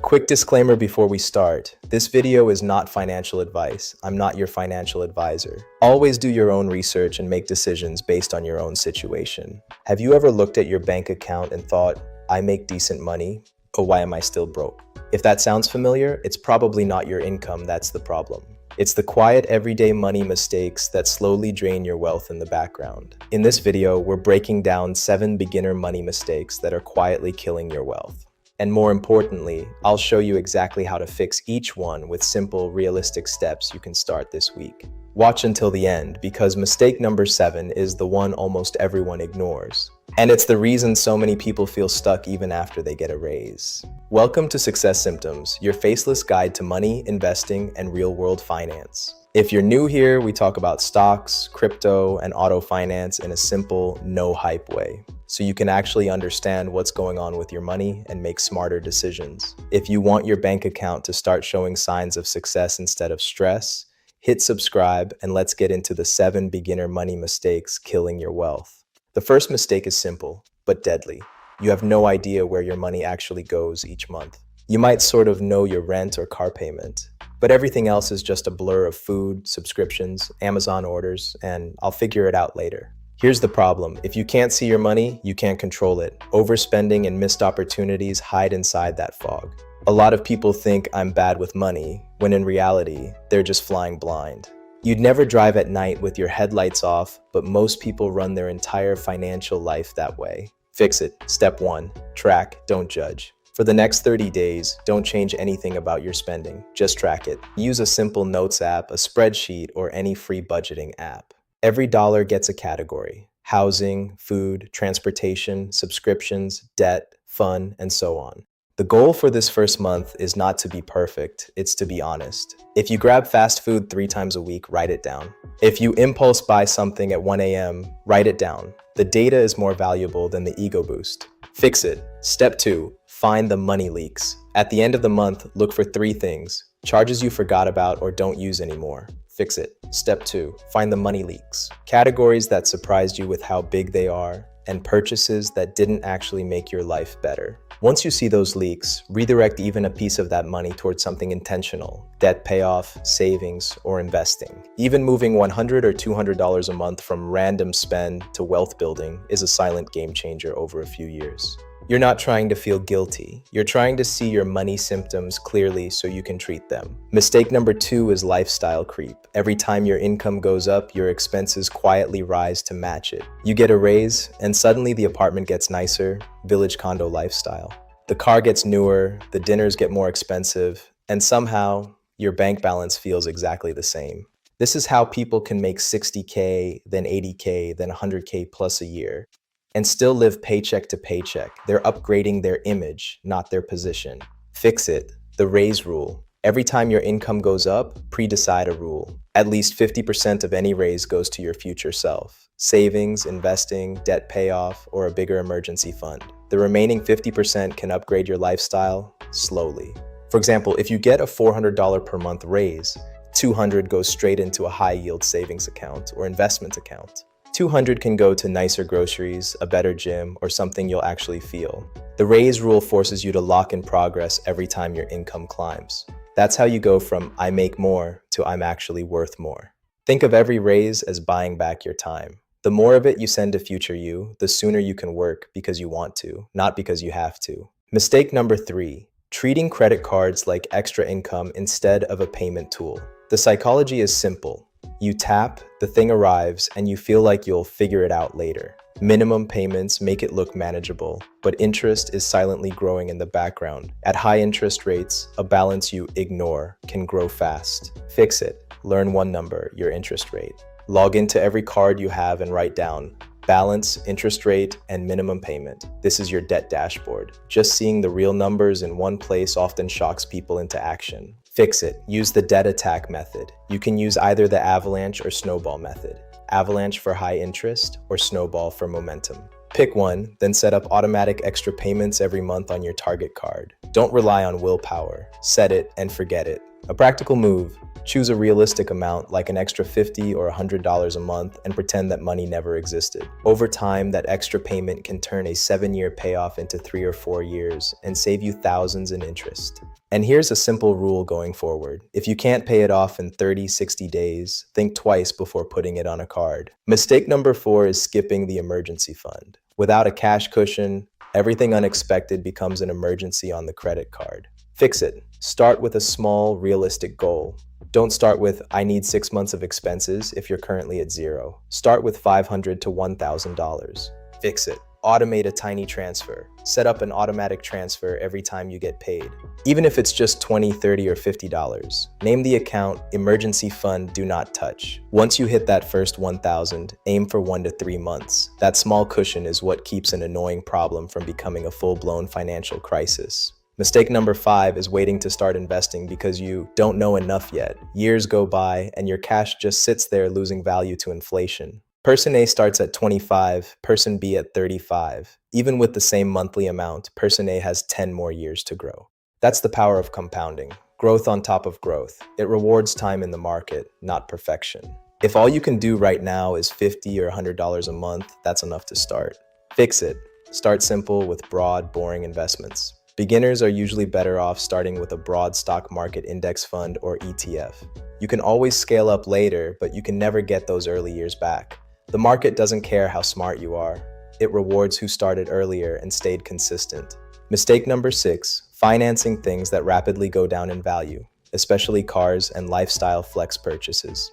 Quick disclaimer before we start. This video is not financial advice. I'm not your financial advisor. Always do your own research and make decisions based on your own situation. Have you ever looked at your bank account and thought, I make decent money, but why am I still broke? If that sounds familiar, it's probably not your income that's the problem. It's the quiet everyday money mistakes that slowly drain your wealth in the background. In this video, we're breaking down 7 beginner money mistakes that are quietly killing your wealth. And more importantly, I'll show you exactly how to fix each one with simple, realistic steps you can start this week. Watch until the end, because mistake number 7 is the one almost everyone ignores. And it's the reason so many people feel stuck even after they get a raise. Welcome to Success Symptoms, your faceless guide to money, investing, and real-world finance. If you're new here, we talk about stocks, crypto, and auto finance in a simple, no-hype way, so you can actually understand what's going on with your money and make smarter decisions. If you want your bank account to start showing signs of success instead of stress, hit subscribe and let's get into the 7 beginner money mistakes killing your wealth. The first mistake is simple, but deadly. You have no idea where your money actually goes each month. You might sort of know your rent or car payment, but everything else is just a blur of food, subscriptions, Amazon orders, and I'll figure it out later. Here's the problem. If you can't see your money, you can't control it. Overspending and missed opportunities hide inside that fog. A lot of people think I'm bad with money, when in reality, they're just flying blind. You'd never drive at night with your headlights off, but most people run their entire financial life that way. Fix it. Step 1. Track, don't judge. For the next 30 days, don't change anything about your spending. Just track it. Use a simple notes app, a spreadsheet, or any free budgeting app. Every dollar gets a category: housing, food, transportation, subscriptions, debt, fun, and so on. The goal for this first month is not to be perfect, it's to be honest. If you grab fast food 3 times a week, write it down. If you impulse buy something at 1 a.m., write it down. The data is more valuable than the ego boost. Fix it. Step 2. Find the money leaks. At the end of the month, look for 3 things: charges you forgot about or don't use anymore. Fix it. Step 2. Find the money leaks. Categories that surprised you with how big they are, and purchases that didn't actually make your life better. Once you see those leaks, redirect even a piece of that money towards something intentional: debt payoff, savings, or investing. Even moving $100 or $200 a month from random spend to wealth building is a silent game changer over a few years. You're not trying to feel guilty. You're trying to see your money symptoms clearly so you can treat them. Mistake number 2 is lifestyle creep. Every time your income goes up, your expenses quietly rise to match it. You get a raise, and suddenly the apartment gets nicer, village condo lifestyle. The car gets newer, the dinners get more expensive, and somehow your bank balance feels exactly the same. This is how people can make 60K, then 80K, then 100K plus a year, and still live paycheck to paycheck. They're upgrading their image, not their position. Fix it. The raise rule. Every time your income goes up, pre-decide a rule. At least 50% of any raise goes to your future self: savings, investing, debt payoff, or a bigger emergency fund. The remaining 50% can upgrade your lifestyle slowly. For example, if you get a $400 per month raise, $200 goes straight into a high-yield savings account or investment account. $200 can go to nicer groceries, a better gym, or something you'll actually feel. The raise rule forces you to lock in progress every time your income climbs. That's how you go from "I make more" to "I'm actually worth more." Think of every raise as buying back your time. The more of it you send to future you, the sooner you can work because you want to, not because you have to. Mistake number 3. Treating credit cards like extra income instead of a payment tool. The psychology is simple. You tap, the thing arrives, and you feel like you'll figure it out later. Minimum payments make it look manageable, but interest is silently growing in the background. At high interest rates, a balance you ignore can grow fast. Fix it. Learn one number, your interest rate. Log into every card you have and write down balance, interest rate, and minimum payment. This is your debt dashboard. Just seeing the real numbers in one place often shocks people into action. Fix it. Use the debt attack method. You can use either the avalanche or snowball method. Avalanche for high interest or snowball for momentum. Pick one, then set up automatic extra payments every month on your target card. Don't rely on willpower. Set it and forget it. A practical move: choose a realistic amount like an extra $50 or $100 a month and pretend that money never existed. Over time, that extra payment can turn a 7-year payoff into 3 or 4 years and save you thousands in interest. And here's a simple rule going forward. If you can't pay it off in 30, 60 days, think twice before putting it on a card. Mistake number 4 is skipping the emergency fund. Without a cash cushion, everything unexpected becomes an emergency on the credit card. Fix it. Start with a small, realistic goal. Don't start with, I need 6 months of expenses if you're currently at zero. Start with $500 to $1,000. Fix it. Automate a tiny transfer. Set up an automatic transfer every time you get paid. Even if it's just $20, $30, or $50. Name the account Emergency Fund Do Not Touch. Once you hit that first $1,000, aim for 1 to 3 months. That small cushion is what keeps an annoying problem from becoming a full-blown financial crisis. Mistake number 5 is waiting to start investing because you don't know enough yet. Years go by and your cash just sits there losing value to inflation. Person A starts at 25, person B at 35. Even with the same monthly amount, person A has 10 more years to grow. That's the power of compounding. Growth on top of growth. It rewards time in the market, not perfection. If all you can do right now is $50 or $100 a month, that's enough to start. Fix it. Start simple with broad, boring investments. Beginners are usually better off starting with a broad stock market index fund or ETF. You can always scale up later, but you can never get those early years back. The market doesn't care how smart you are. It rewards who started earlier and stayed consistent. Mistake number 6, financing things that rapidly go down in value, especially cars and lifestyle flex purchases.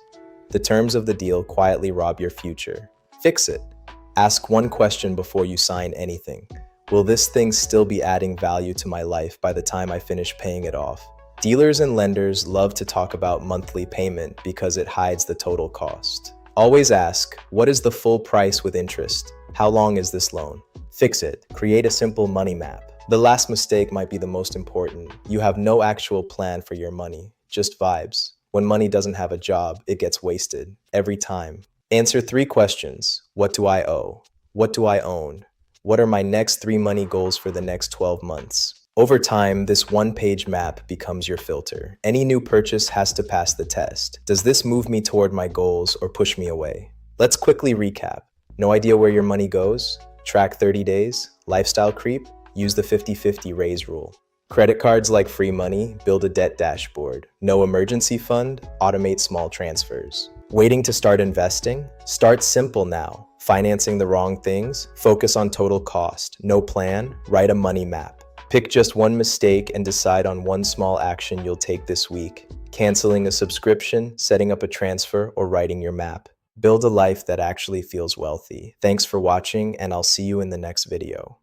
The terms of the deal quietly rob your future. Fix it. Ask one question before you sign anything. Will this thing still be adding value to my life by the time I finish paying it off? Dealers and lenders love to talk about monthly payment because it hides the total cost. Always ask, what is the full price with interest? How long is this loan? Fix it. Create a simple money map. The last mistake might be the most important. You have no actual plan for your money, just vibes. When money doesn't have a job, it gets wasted. Every time. Answer 3 questions. What do I owe? What do I own? What are my next 3 money goals for the next 12 months? Over time, this one-page map becomes your filter. Any new purchase has to pass the test. Does this move me toward my goals or push me away? Let's quickly recap. No idea where your money goes? Track 30 days? Lifestyle creep? Use the 50-50 raise rule. Credit cards like free money? Build a debt dashboard. No emergency fund? Automate small transfers. Waiting to start investing? Start simple now. Financing the wrong things? Focus on total cost. No plan? Write a money map. Pick just one mistake and decide on one small action you'll take this week. Canceling a subscription, setting up a transfer, or writing your map. Build a life that actually feels wealthy. Thanks for watching, and I'll see you in the next video.